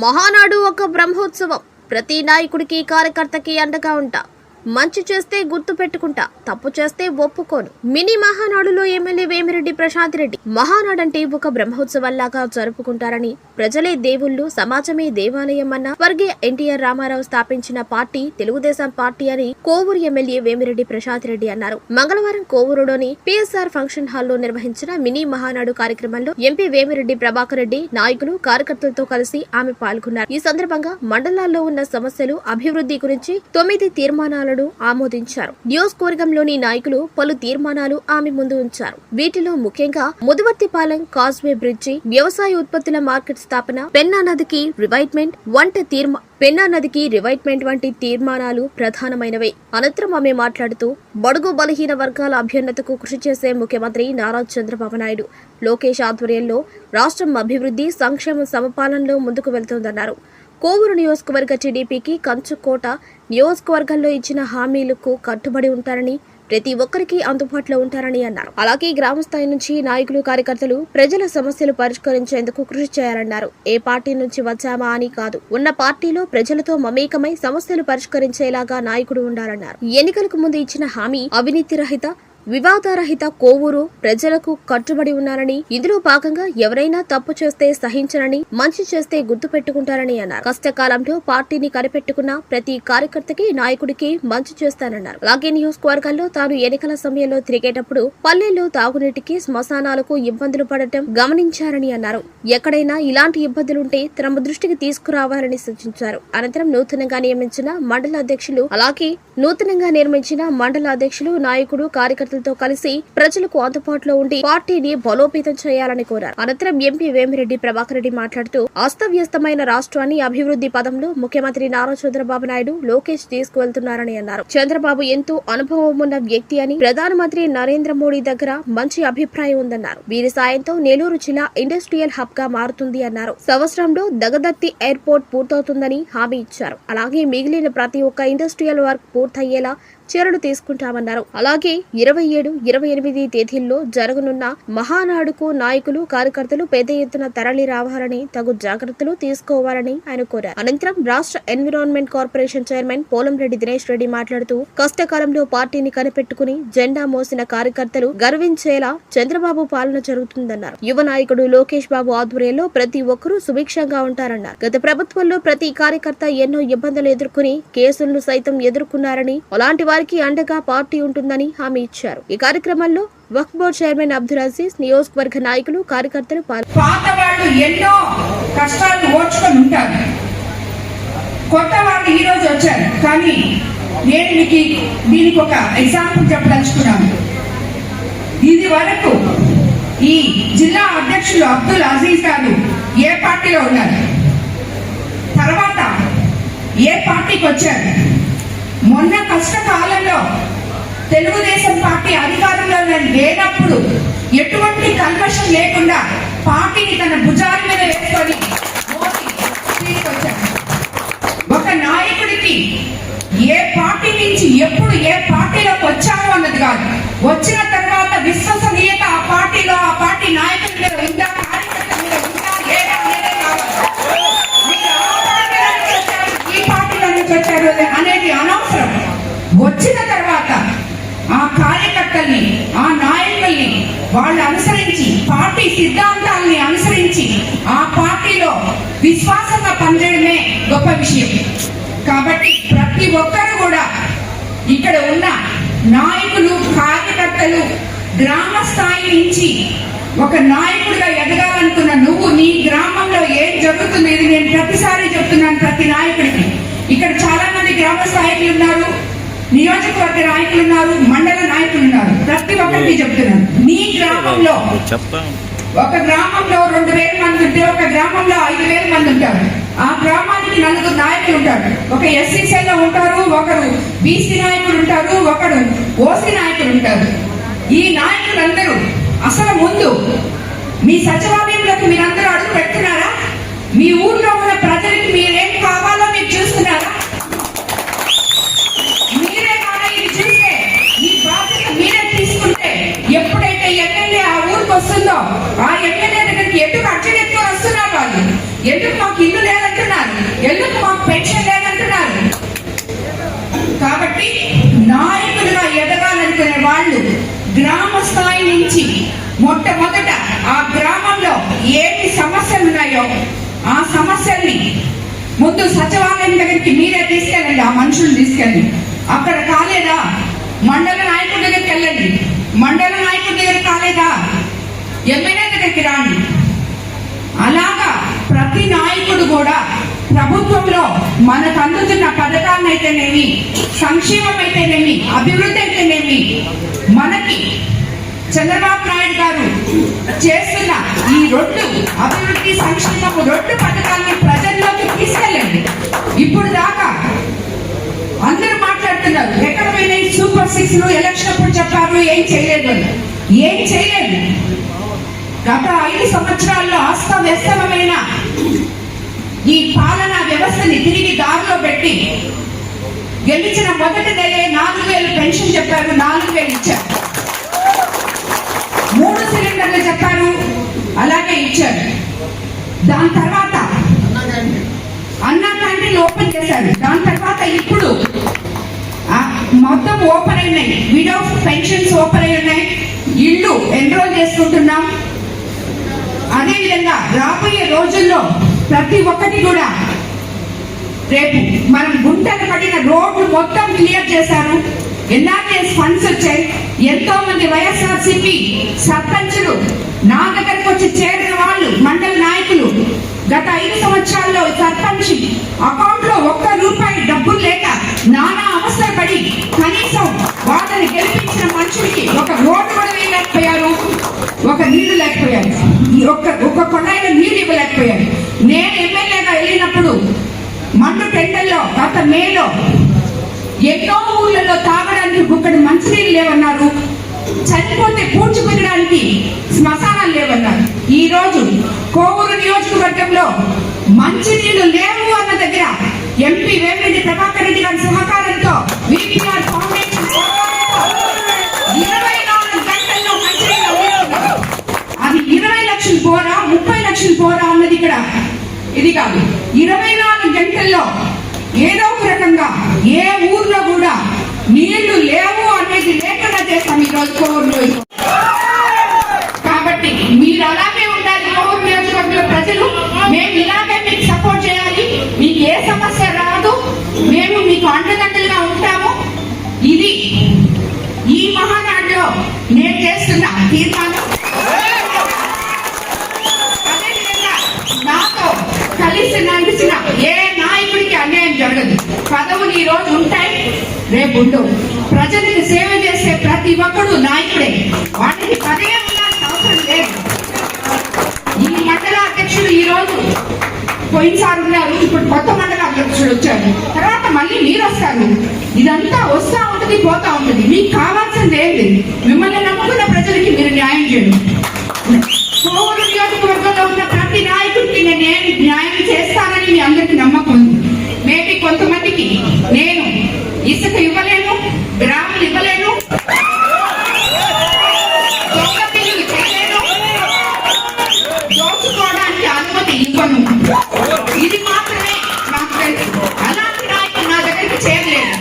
మహానాడు ఒక బ్రహ్మోత్సవం. ప్రతి నాయకుడికి కార్యకర్తకి అండగా ఉంటా. మంచి చేస్తే గుర్తు పెట్టుకుంటా, తప్పు చేస్తే ఒప్పుకోను. మినీ మహానాడులో ఎమ్మెల్యే వేమిరెడ్డి ప్రశాంత్ రెడ్డి మహానాడంటే ఒక బ్రహ్మోత్సవంలాగా జరుపుకుంటారని, ప్రజలే దేవుళ్ళు, సమాజమే దేవాలయం అన్న స్వర్గీయ ఎన్టీఆర్ రామారావు స్థాపించిన పార్టీ తెలుగుదేశం పార్టీ అని కోవూరు ఎమ్మెల్యే వేమిరెడ్డి ప్రశాంత్ రెడ్డి అన్నారు. మంగళవారం కోవూరులోని పిఎస్ఆర్ ఫంక్షన్ హాల్లో నిర్వహించిన మినీ మహానాడు కార్యక్రమంలో ఎంపీ వేమిరెడ్డి ప్రభాకర్ రెడ్డి నాయకులు, కార్యకర్తలతో కలిసి ఆమె పాల్గొన్నారు. ఈ సందర్భంగా మండలాల్లో ఉన్న సమస్యలు, అభివృద్ధి గురించి 9 తీర్మానాలు ఆమోదించారు. నియోజకవర్గంలోని నాయకులు పలు తీర్మానాలు ఆమె ముందు ఉంచారు. వీటిలో ముఖ్యంగా ముదువర్తిపాలెం కాజ్వే బ్రిడ్జి, వ్యవసాయ ఉత్పత్తుల మార్కెట్ స్థాపన, పెన్నా నదికి రివైట్మెంట్ వంటి తీర్మానాలు ప్రధానమైనవే. అనంతరం ఆమె మాట్లాడుతూ బడుగు బలహీన వర్గాల అభ్యున్నతకు కృషి చేసే ముఖ్యమంత్రి నారా చంద్రబాబు నాయుడు, లోకేష్ ఆధ్వర్యంలో రాష్ట్రం అభివృద్ధి, సంక్షేమ సమపాలనలో ముందుకు వెళ్తోందన్నారు. కోవూరు నియోజకవర్గ టీడీపీకి కంచుకోట నియోజకవర్గంలో ఇచ్చిన హామీలకు కట్టుబడి ఉంటారని, ప్రతి ఒక్కరికి అందుబాటులో ఉంటారని అన్నారు. అలాగే గ్రామ స్థాయి నుంచి నాయకులు, కార్యకర్తలు ప్రజల సమస్యలు పరిష్కరించేందుకు కృషి చేయాలన్నారు. ఏ పార్టీ నుంచి వచ్చామా అని కాదు, ఉన్న పార్టీలో ప్రజలతో మమేకమై సమస్యలు పరిష్కరించేలాగా నాయకుడు ఉండాలన్నారు. ఎన్నికలకు ముందు ఇచ్చిన హామీ అవినీతి రహిత, వివాదరహిత కోవూరు ప్రజలకు కట్టుబడి ఉన్నారని, ఇందులో భాగంగా ఎవరైనా తప్పు చేస్తే సహించరని, మంచి చేస్తే గుర్తు పెట్టుకుంటారని అన్నారు. కష్టకాలంలో పార్టీని కనిపెట్టుకున్న ప్రతి కార్యకర్తకి, నాయకుడికి మంచి చేస్తానన్నారు. అలాగే నియోజకవర్గాల్లో తాను ఎన్నికల సమయంలో తిరిగేటప్పుడు పల్లెల్లో తాగునీటికి, శ్మశానాలకు ఇబ్బందులు పడటం గమనించారని అన్నారు. ఎక్కడైనా ఇలాంటి ఇబ్బందులుంటే తమ దృష్టికి తీసుకురావాలని సూచించారు. అనంతరం నూతనంగా నిర్మించిన మండల అధ్యక్షులు, నాయకుడు, కార్యకర్తలు తో కలిసి ప్రజలకు అందుబాటులో ఉండి పార్టీని బలోపేతం చేయాలని కోరారు. అనంతరం ఎంపీ వేమిరెడ్డి ప్రభాకర్ రెడ్డి మాట్లాడుతూ అస్తవ్యస్తమైన రాష్ట్రాన్ని అభివృద్ధి పదంలో ముఖ్యమంత్రి నారా చంద్రబాబు నాయుడు, లోకేష్ తీసుకువెళ్తున్నారని అన్నారు. చంద్రబాబు ఎంతో అనుభవం ఉన్న వ్యక్తి అని, ప్రధానమంత్రి నరేంద్ర మోడీ దగ్గర మంచి అభిప్రాయం ఉందన్నారు. వీరి సాయంతో నెల్లూరు జిల్లా ఇండస్ట్రియల్ హబ్ గా మారుతుంది అన్నారు. సంవత్సరంలో దగదత్తి ఎయిర్పోర్ట్ పూర్తవుతుందని హామీ ఇచ్చారు. అలాగే మిగిలిన ప్రతి ఒక్క ఇండస్ట్రియల్ వర్క్ పూర్తయ్యేలా చర్యలు తీసుకుంటామన్నారు. అలాగే 27, 28 తేదీల్లో జరగనున్న మహానాడుకు నాయకులు, కార్యకర్తలు పెద్ద ఎత్తున తరలి రావాలని, తగు జాగ్రత్తలు తీసుకోవాలని ఆయన కోరారు. అనంతరం రాష్ట్ర environment corporation chairman Polamreddy Dinesh Reddy మాట్లాడుతూ కష్టకాలంలో పార్టీని కనిపెట్టుకుని జెండా మోసిన కార్యకర్తలు గర్వించేలా చంద్రబాబు పాలన జరుగుతుందన్నారు. యువ నాయకుడు లోకేష్ బాబు ఆధ్వర్యంలో ప్రతి ఒక్కరూ సుభిక్షంగా ఉంటారన్నారు. గత ప్రభుత్వంలో ప్రతి కార్యకర్త ఎన్నో ఇబ్బందులు ఎదుర్కొని కేసులను సైతం ఎదుర్కొన్నారని, అలాంటి వారికి అండగా పార్టీ ఉంటుందని హామీ ఇచ్చారు. ఈ కార్యక్రమంలో వక్ఫ్ బోర్డు చైర్మన్ అబ్దుల్ అజీజ్, నియోజకవర్గ నాయకులు, కార్యకర్తలు పాతవాళ్ళు ఎన్నో కష్టాలు ఓర్చుకొని ఉంటారు. కొత్త వాళ్ళు ఈ రోజు వచ్చారు. కానీ నేను మీకు దీనికి ఒక ఎగ్జాంపుల్ చెప్పదలుచుకున్నాను. ఇది వరకు ఈ జిల్లా అధ్యక్షులు అబ్దుల్ అజీజ్ గారు ఏ పార్టీలో ఉన్నారు, తర్వాత ఏ పార్టీకి వచ్చారు. మొన్న కష్టకాలంలో తెలుగుదేశం పార్టీ అధికారంలో లేనప్పుడు ఎటువంటి కల్మషం లేకుండా పార్టీని తన భుజాల మీద వేసుకొని తీసుకొచ్చారు. ఒక నాయకుడికి ఏ పార్టీ నుంచి ఎప్పుడు ఏ పార్టీలోకి వచ్చాము అన్నది కాదు, వచ్చిన తర్వాత విశ్వసనీయత ఆ పార్టీలో, ఆ పార్టీ నాయకుల మీద ఉందా, కార్యకర్తల మీద ఉందా, లేదా అనేది కావాలి. ఈ పార్టీలో నుంచి వచ్చారు అనేది అనవసరం. వచ్చిన తర్వాత ఆ కార్యకర్తల్ని, ఆ నాయకుల్ని వాళ్ళు అనుసరించి, పార్టీ సిద్ధాంతాలని అనుసరించి ఆ పార్టీలో విశ్వాసంగా పనిచేయడమే గొప్ప విషయం. కాబట్టి ప్రతి ఒక్కరు కూడా ఇక్కడ ఉన్న నాయకులు, కార్యకర్తలు గ్రామ స్థాయి నుంచి ఒక నాయకుడిగా ఎదగాలనుకున్న నువ్వు, నీ గ్రామంలో ఏం జరుగుతుంది, ఇది నేను ప్రతిసారి చెప్తున్నాను ప్రతి నాయకుడికి. ఇక్కడ చాలా మంది గ్రామ స్థాయికులు ఉన్నారు, నియోజకవర్గ నాయకులు ఉన్నారు, మండల నాయకులు ఉన్నారు. ప్రతి ఒక్కరికి చెప్తున్నాను, నీ గ్రామంలో ఒక గ్రామంలో 2000 మంది ఉంటే, ఒక గ్రామంలో 5000 మంది ఉంటారు. ఆ గ్రామానికి 4 నాయకులు ఉంటారు. ఒక ఎస్సీ సెల్లో ఉంటారు, ఒకరు బీసీ నాయకులు ఉంటారు, ఒకరు ఓసీ నాయకులు ఉంటారు. ఈ నాయకులందరూ అసలు ముందు మీ సచివాలయంలోకి మీరందరూ అడుగు పెడుతున్నారా? మీ ఊర్లో ఉన్న ప్రజలకి మీరేం కావాలో మీరు చూస్తున్నారా? మీరే కానీ ఇది చూస్తే ఈ బాధ్యత మీరే తీసుకుంటే, ఎప్పుడైతే ఎమ్మెల్యే ఆ ఊరికి వస్తుందో ఆ ఎమ్మెల్యే దగ్గరికి ఎందుకు అర్జున్ ఎత్తుకొని వస్తున్నారు వాళ్ళు, ఎందుకు మాకు ఇల్లు లేదంటున్నారు, నాయకులుగా ఎదగాలనుకునే వాళ్ళు గ్రామ స్థాయి నుంచి మొట్టమొదట ఆ గ్రామంలో ఏమి సమస్యలు ఉన్నాయో ఆ సమస్యల్ని ముందు సచివాలయం దగ్గరికి మీరే తీసుకెళ్ళండి, ఆ మనుషులు తీసుకెళ్ళండి. అక్కడ కాలేదా మండల నాయకుడి దగ్గరికి వెళ్ళండి, మండల నాయకుడి దగ్గర కాలేదా ఎమ్మెల్యే దగ్గరికి రాండి. అలాగా ప్రతి నాయకుడు కూడా ప్రభుత్వంలో మనకు అందుతున్న పథకాలను అయితేనేమి, సంక్షేమం అయితేనేమి, అభివృద్ధి అయితేనేమి, మనకి చంద్రబాబు నాయుడు గారు చేస్తున్న ఈ రెండు అభివృద్ధి సంక్షేమము రెండు పథకాలని ప్రజల్లోకి తీసుకెళ్ళండి. ఇప్పుడు దాకా అందరూ మాట్లాడుతున్నారు ఎక్కడ పోయినాయి సూపర్ 6 ఎలక్షన్ అప్పుడు చెప్పారు ఏం చేయలేదు, ఏం చేయలేదు. గత 5 సంవత్సరాల్లో అస్తవ్యస్తమైన ఈ పాలనా వ్యవస్థని తిరిగి దారిలో పెట్టి గెలిచిన మొదటి నెలే 4,000 పెన్షన్ చెప్పారు, 4,000 ఇచ్చారు. 3 సిలిండర్లు చెప్పారు, అలాగే ఇచ్చారు. దాని తర్వాత అన్నా క్యాంటీన్ ఓపెన్ చేశారు. దాని తర్వాత ఇప్పుడు మొత్తం ఓపెన్ అయినాయి, విడో పెన్షన్స్ ఓపెన్ అయి ఉన్నాయి, ఇల్లు ఎన్రోల్ చేసుకుంటున్నాం. అదేవిధంగా రాబోయే రోజుల్లో ప్రతి ఒక్కటి కూడా రేపు మనం గుంటలు పడిన రోడ్లు మొత్తం క్లియర్ చేశారు. ఎన్ఆర్ఎస్ ఫండ్స్ వచ్చాయి. ఎంతో మంది వైఎస్ఆర్సీపీ సర్పంచులు నా దగ్గరకు వచ్చి చేరిన వాళ్ళు మండల నాయకులు గత 5 సంవత్సరాల్లో సర్పంచ్ అకౌంట్ లో ₹1 డబ్బులు లేక నానా అవసరం పడి కనీసం వాళ్ళని గెలిపించిన మనుషులకి ఒక రోడ్డు కూడా వేయలేకపోయారు, ఒక నీళ్లు లేకపోయారు, ఒక కొన్నాయిలో నీళ్లు ఇవ్వలేకపోయారు. నేను ఎమ్మెల్యేగా వెళ్ళినప్పుడు మండు టెండల్లో గత మేలో ఎన్నో ఊళ్ళలో తాగడానికి బుక్కడి మంచినీళ్ళు లేవన్నారు, చనిపోతే పూడ్చుకునడానికి శ్మశానాలు లేవన్నారు. ఈ రోజు కోవూరు నియోజకవర్గంలో మంచినీళ్లు లేవు అన్న దగ్గర ఎంపీ వేమిరెడ్డి ప్రభాకర్ రెడ్డి గారి సహకారంతో విపిఆర్ ఫౌండేషన్ 24 గంటల్లో మంచినీళ్ళు అందిస్తున్నారు. అది 20 లక్షలు పోరా 30 లక్షలు పోరా అన్నది ఇక్కడ ఇది కాదు. 24 గంటల్లో ఏదో ఒక రకంగా ఏ ఊర్లో కూడా నీళ్లు లేవు అనేది లేకుండా చేస్తాం ఈ రోజు కోవూరు. కాబట్టి మీరు అలాగే ఉండాలి. కోవూరు నియోజకవర్గంలో ప్రజలు మేము ఇలాగే మీకు సపోర్ట్ చేయాలి. మీకు ఏ సమస్య రాదు, మేము మీకు అండదండలుగా ఉంటాము. ఇది ఈ మహానాడులో నేను చేస్తున్న తీర్మానం. అదేవిధంగా నాతో కలిసి నడిచిన ఏ నాయకుడికి అన్యాయం జరగదు. పదవులు ఈ రోజు ఉంటాయి, రేపు ఉండవు. ప్రజలకు సేవ చేసే ప్రతి ఒక్కడు నాయకుడే, వాటికి పదవి ఉండాల్సిన అవసరం లేదు. ఈ మండల అధ్యక్షుడు ఈ రోజు పోయినసారి ఉన్నారు, ఇప్పుడు కొత్త మండల అధ్యక్షుడు వచ్చారు, తర్వాత మళ్ళీ మీరు వస్తారు. ఇదంతా వస్తా ఉంటుంది పోతా ఉంటుంది. మీకు కావాల్సింది ఏంటి? మిమ్మల్ని నమ్ముకున్న ప్రజలకి మీరు న్యాయం చేయండి. కోవూరు నియోజకవర్గంలో ఉన్న ప్రతి నాయకుడికి నేను న్యాయం చేస్తానని మీ అందరికీ నమ్మకం ఉంది. మేబీ కొంతమందికి నేను ఇసుక ఇవ్వలేను, గ్రాములు ఇవ్వలేను, దొంగ బిల్లులు చేయలేను, దోచుకోవడానికి అనుమతి ఇవ్వను. ఇది మాత్రమే నాకు తెలుసు. అలాంటి నాయకులు నా దగ్గరికి చేరలేదు.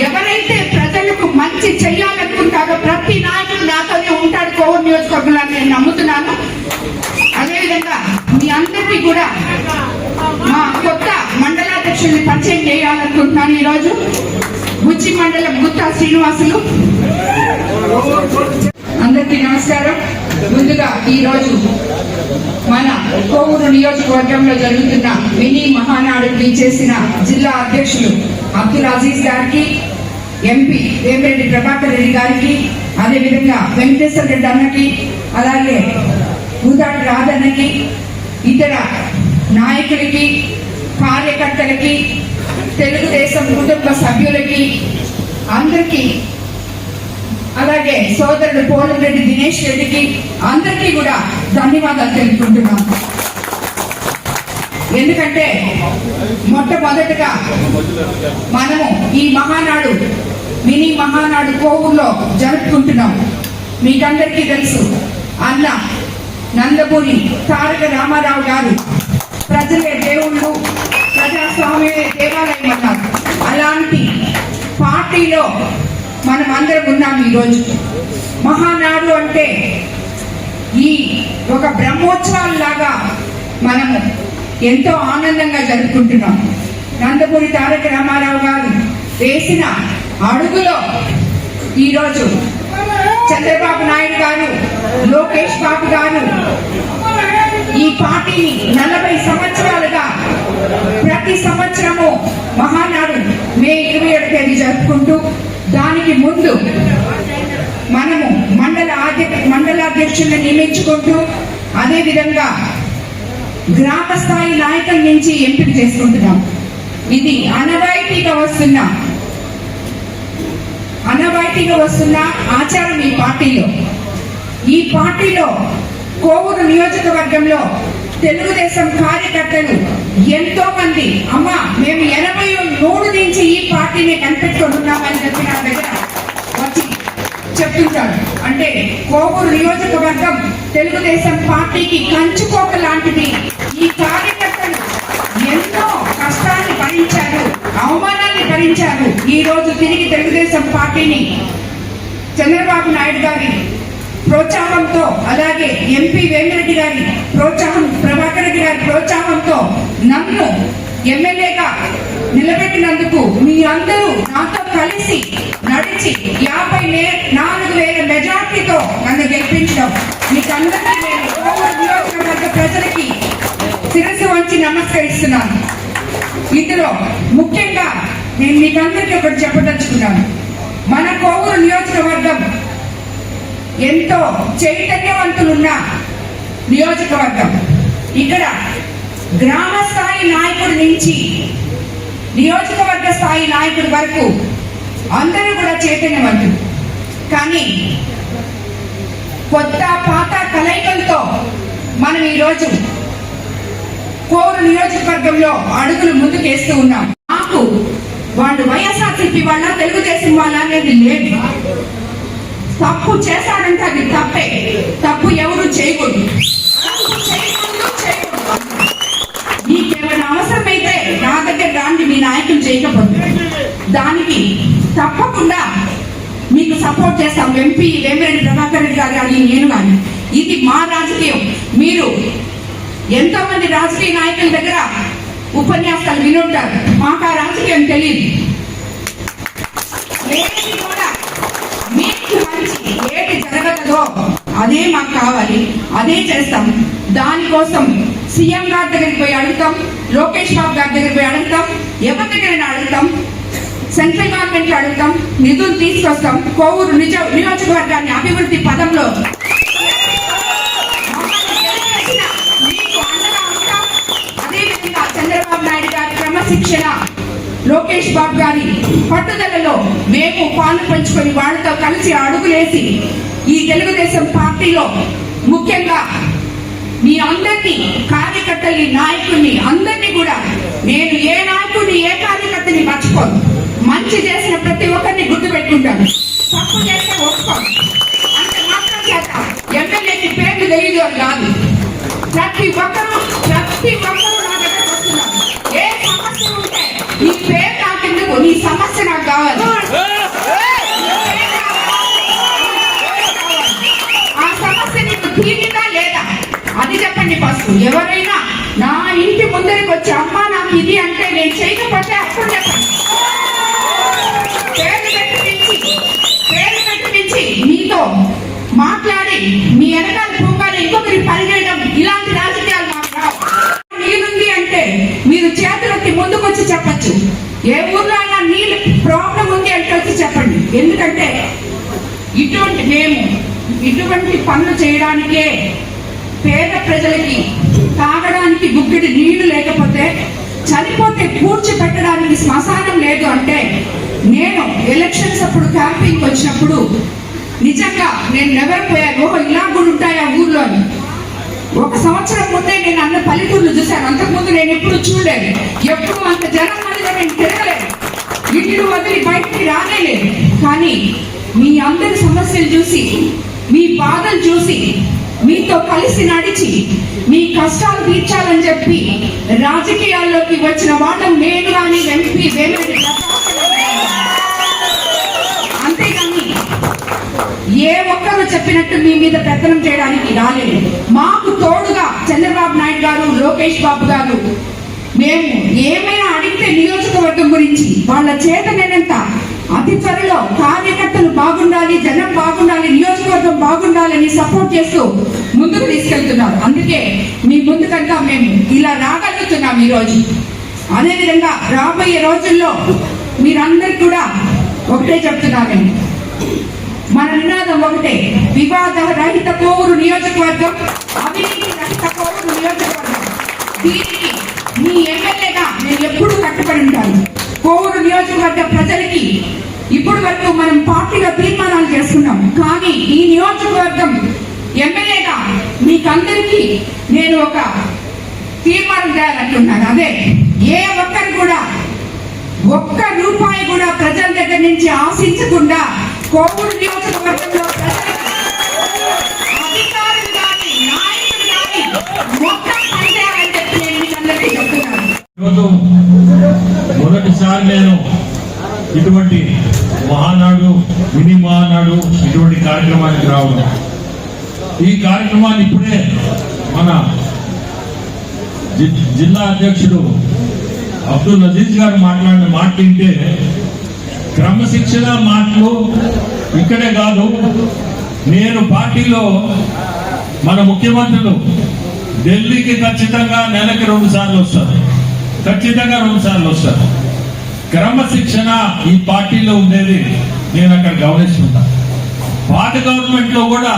ఎవరైతే ప్రజలకు మంచి చెయ్యాలనుకుంటారో ప్రతి నాయకుడు నాతోనే ఉంటాడు కోవూరు నియోజకవర్గంలో నేను నమ్ముతున్నాను. అదేవిధంగా మీ అందరికీ కూడా మా కొత్త మండలాధ్యక్షుల్ని పరిచయం చేయాలనుకుంటున్నాను. ఈరోజు బుచ్చి మండలం గుత్తా శ్రీనివాసులు. అందరికీ నమస్కారం. ముందుగా ఈరోజు మన కోవూరు నియోజకవర్గంలో జరుగుతున్న మినీ మహానాడుకి చేసిన జిల్లా అధ్యక్షులు అబ్దుల్ అజీజ్ గారికి, ఎంపీ వేమిరెడ్డి ప్రభాకర్ రెడ్డి గారికి, అదేవిధంగా వెంకటేశ్వర రెడ్డి అన్నకి, అలాగే భూదాటి రాధన్నకి, ఇతర నాయకులకి, కార్యకర్తలకి, తెలుగుదేశం కుటుంబ సభ్యులకి అందరికీ, అలాగే సోదరుడు పోలంరెడ్డి దినేష్ రెడ్డికి అందరికీ కూడా ధన్యవాదాలు తెలుపుకుంటున్నాను. ఎందుకంటే మొట్టమొదటిగా మనము ఈ మహానాడు మినీ మహానాడు కోవూరులో జరుపుకుంటున్నాం. మీకందరికీ తెలుసు, అన్న నందమూరి తారక రామారావు గారు ప్రజలే దేవుళ్ళు, ప్రజాస్వామ్యమే దేవాలయం అన్నారు. అలాంటి పార్టీలో మనం అందరం ఉన్నాం ఈరోజు. మహానాడు అంటే ఈ ఒక బ్రహ్మోత్సవాల్లాగా మనము ఎంతో ఆనందంగా జరుపుకుంటున్నాం. నందమూరి తారక రామారావు గారు వేసిన అడుగులో ఈరోజు చంద్రబాబు నాయుడు గారు, లోకేష్ బాబు గారు ఈ పార్టీని 40 సంవత్సరాలుగా ప్రతి సంవత్సరము మహానాడు మే 27వ తేదీ జరుపుకుంటూ, దానికి ముందు మనము మండలాధ్యక్షులను నియమించుకుంటూ, అదేవిధంగా గ్రామ స్థాయి నాయకుల నుంచి ఎంపిక చేసుకుంటున్నాం. ఇది అనవాయితీగా వస్తున్న ఆచారం ఈ పార్టీలో కోవూరు నియోజకవర్గంలో తెలుగుదేశం కార్యకర్తలు ఎంతో మంది మేము 83 నుంచి ఈ పార్టీని కనిపెట్టుకుంటున్నామని చెప్పి నా దగ్గర వచ్చి చెప్తుంటారు. అంటే కోవూరు నియోజకవర్గం తెలుగుదేశం పార్టీకి కంచుకోక లాంటిది. ఈ కార్యకర్తలు ఎంతో కష్టాన్ని భరించారు, అవమానాన్ని భరించారు. ఈ రోజు తిరిగి తెలుగుదేశం పార్టీని చంద్రబాబు నాయుడు గారి ప్రోత్సాహంతో, అలాగే ఎంపీ వేమిరెడ్డి గారి ప్రోత్సాహం, ప్రభాకర్ రెడ్డి గారి ప్రోత్సాహంతో నన్ను ఎమ్మెల్యేగా నిలబెట్టినందుకు మీ అందరూ నాతో కలిసి నడిచి 54,000 మెజార్టీతో నన్ను గెలిపించడం మీకు అందరికీ నేను కోవూరు నియోజకవర్గ ప్రజలకి శిరస్సు వంచి నమస్కరిస్తున్నాను. ఇందులో ముఖ్యంగా నేను మీకందరికీ ఒకటి చెప్పదలుచుకున్నాను. మన కోవూరు నియోజకవర్గం ఎంతో చైతన్యవంతులున్న నియోజకవర్గం. ఇక్కడ గ్రామ స్థాయి నాయకుడి నుంచి నియోజకవర్గ స్థాయి నాయకుడి వరకు అందరూ కూడా చైతన్యవంతులు. కానీ కొత్త పాత కలయికలతో మనం ఈరోజు కోవూరు నియోజకవర్గంలో అడుగులు ముందుకేస్తూ ఉన్నాం. నాకు వాళ్ళు వైఎస్ఆర్సీపీ వాళ్ళ, తెలుగుదేశం వాళ్ళ అనేది లేదు. తప్పు చేశాడంటే అది తప్పే. తప్పు ఎవరు చేయకూడదు. మీకేమైనా అవసరమైతే నా దగ్గర రాండి, మీ నాయకులు చేయకపోతే దానికి తప్పకుండా మీకు సపోర్ట్ చేస్తాం. ఎంపీ వేమిరెడ్డి ప్రభాకర్ రెడ్డి గారు కానీ నేను కానీ. ఇది మా రాజకీయం. మీరు ఎంతో మంది రాజకీయ నాయకుల దగ్గర ఉపన్యాసాలు వినుంటారు. మాకు ఆ రాజకీయం తెలియదు. ఏది జరగదో అదే మాకు కావాలి, అదే చేస్తాం. దానికోసం సీఎం గారి దగ్గరికి పోయి అడుగుతాం, లోకేష్ బాబు గారి దగ్గరికి పోయి అడుగుతాం, ఎవరి దగ్గరైనా అడుగుతాం, సెంట్రల్ గవర్నమెంట్ లో అడుగుతాం, నిధులు తీసుకొస్తాం. కోవూరు నియోజకవర్గాన్ని అభివృద్ధి పదంలో మీకు అండగా ఉంటాం. అదేవిధంగా చంద్రబాబు నాయుడు గారి క్రమశిక్షణ, లోకేష్ బాబు గారి పట్టుదలలో మేము పాలు పంచుకొని వాళ్ళతో కలిసి అడుగులేసి ఈ తెలుగుదేశం పార్టీలో ముఖ్యంగా మీ అందరినీ, కార్యకర్తల్ని, నాయకుల్ని అందరినీ కూడా నేను ఏ నాయకుడిని, ఏ కార్యకర్తని మర్చిపోను. మంచి చేసిన ప్రతి ఒక్కరిని గుర్తు పెట్టుకుంటాను. తప్పు చేస్తే ఒప్పుకోను. అంత మాత్రం చేత ఎమ్మెల్యేకి పేర్లు తెలియదు అని కాదు. ప్రతి ఒక్కరూ నా దగ్గర వస్తున్నారు. ఏ సమస్య ఉంటే నీ పేరు నాకెందుకు, నీ సమస్య నాకు కావాలి. ఆ సమస్య నీకు తీరిందా లేదా అది చెప్పండి ఫస్ట్. ఎవరైనా నా ఇంటి ముందరికి వచ్చి అమ్మా నాకు ఇది అంటే నేను చేయకపోతే అప్పుడు చెప్పండి. పేరు పెట్టించి మీతో మాట్లాడి మీ వెనకాల పూగాలి ఇంకొకరి పనిచేయడం, ఇలాంటి రాజకీయాలు మాకు రావు. నీళ్ళుంది అంటే మీరు చేతులకి ముందుకొచ్చి చెప్పచ్చు. ఏ ఊర్లో అయినా నీళ్ళు ప్రాబ్లం ఉంది అంటే వచ్చి చెప్పండి. ఎందుకంటే ఇటువంటి పనులు చేయడానికే పేద ప్రజలకి తాగడానికి గుక్కిడి నీళ్లు లేకపోతే, చనిపోతే పూడ్చిపెట్టడానికి శ్మశానం లేదు అంటే, నేను ఎలక్షన్స్ అప్పుడు క్యాంపింగ్ వచ్చినప్పుడు నిజంగా నేను నివ్వెరపోయాను. ఓహో ఇలా కూడా ఉంటాయి ఆ ఊర్లో అని. 1 సంవత్సరం ముందే నేను అన్న పల్లెటూర్లు చూశాను. అంతకుముందు నేను ఎప్పుడు చూడలేదు. ఎప్పుడు అంత జనం మధ్యలో నేను తిరగలేదు. ఇల్లు వదిలి బయటికి రానేలేదు. కానీ మీ అందరి సమస్యలు చూసి, మీ బాధలు చూసి, మీతో కలిసి నడిచి మీ కష్టాలు తీర్చాలని చెప్పి రాజకీయాల్లోకి వచ్చిన వాళ్ళం నేను కానీ ఎంపీ వేమిరెడ్డి అంతే ఏ ఒక్కరు చెప్పినట్టు మీ మీద పెత్తనం చేయడానికి రాలేదు. మాకు తోడుగా చంద్రబాబు నాయుడు గారు, లోకేష్ బాబు గారు, మేము ఏమైనా అడిగితే నియోజకవర్గం గురించి వాళ్ళ చేతనేనంత అతి త్వరలో కార్యకర్తలు బాగుండాలి, జనం బాగుండాలి, నియోజకవర్గం బాగుండాలని సపోర్ట్ చేస్తూ ముందుకు తీసుకెళ్తున్నారు. అందుకే మీ ముందుకంతా మేము ఇలా రాగలుగుతున్నాం ఈరోజు. అదేవిధంగా రాబోయే రోజుల్లో మీరందరూ కూడా ఒకటే చెప్తున్నాను, మన నినాదం ఒకటే, వివాద రహిత కోవూరు నియోజకవర్గం, అవినీతి రహిత కోవూరు నియోజకవర్గం. దీనికి మీ ఎమ్మెల్యేగా నేను ఎప్పుడూ కట్టుబడి ఉంటాను. కోవూరు నియోజకవర్గ ప్రజలకి ఇప్పటి వరకు మనం పార్టీలో తీర్మానాలు చేసుకున్నాం, కానీ ఈ నియోజకవర్గం ఎమ్మెల్యేగా మీకందరికీ నేను ఒక తీర్మానం చేయాలంటున్నాను. అదే, ఏ ఒక్కరు కూడా ఒక్క రూపాయి కూడా ప్రజల దగ్గర నుంచి ఆశించకుండా కోవూరు నియోజకవర్గంలో అధికారులు కానీ నాయకులు కానీ మొత్తం పనిచేయాలని చెప్పి నేను మీకు అందరికీ చెప్తున్నాను. మొదటిసారి నేను ఇటువంటి మహానాడు, మినీ మహానాడు ఇటువంటి కార్యక్రమానికి రావడం. ఈ కార్యక్రమాన్ని ఇప్పుడే మన జిల్లా అధ్యక్షుడు అబ్దుల్ నజీజ్ గారు మాట్లాడిన మాట వింటే, క్రమశిక్షణ మాటలు ఇక్కడే కాదు, నేను పార్టీలో మన ముఖ్యమంత్రులు ఢిల్లీకి ఖచ్చితంగా నెలకి 2 సార్లు వస్తారు, ఖచ్చితంగా 2 సార్లు వస్తారు. క్రమశిక్షణ ఈ పార్టీలో ఉండేది నేను అక్కడ గమనిస్తున్నా. పాత గవర్నమెంట్ లో కూడా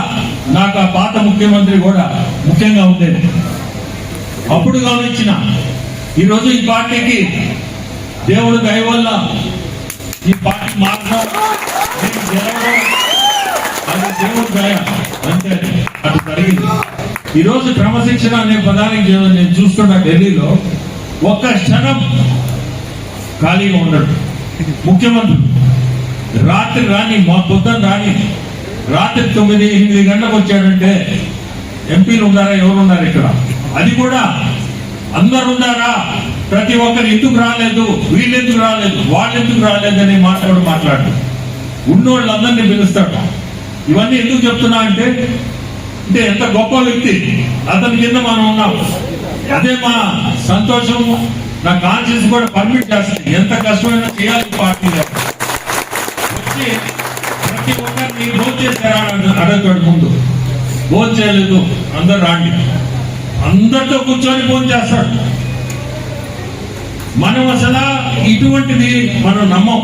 నాకు ఆ పాత ముఖ్యమంత్రి కూడా ముఖ్యంగా ఉండేది, అప్పుడు గమనించిన. ఈరోజు ఈ పార్టీకి దేవుడు దయ వల్ల ఈ పార్టీ మాత్రం గెలవడం అది దేవుడు దయ, అంతే, అది జరిగింది. ఈరోజు క్రమశిక్షణ అనే పదానికి నేను చూస్తున్నా, ఢిల్లీలో ఒక్క క్షణం ఖాళీగా ఉండడు ముఖ్యమంత్రి. రాత్రి రాని, మా పొద్దున రాని, రాత్రి 9-8 గంటలకు వచ్చాడంటే ఎంపీలు ఉన్నారా, ఎవరున్నారు ఇక్కడ? అది కూడా అందరు ఉన్నారా, ప్రతి ఒక్కరు ఎందుకు రాలేదు, వీళ్ళు ఎందుకు రాలేదు, వాళ్ళు ఎందుకు రాలేదని మాట్లాడు. ఉన్నోళ్ళందరినీ పిలుస్తాడు. ఇవన్నీ ఎందుకు చెప్తున్నా అంటే ఎంత గొప్ప వ్యక్తి అతని కింద మనం ఉన్నాం. అదే మా సంతోషం. నా కాన్షియస్ కూడా పర్మిట్ చేస్తుంది, ఎంత కష్టమైనా చేయాలి పార్టీలో వచ్చి ప్రతి ఒక్కరిని భోజనం చేశారా అడగతాడు. ముందు భోజనం చేయలేదు, అందరు రాండి, అందరితో కూర్చొని భోజనం చేస్తాడు. మనం అసలు ఇటువంటిది మనం నమ్మం.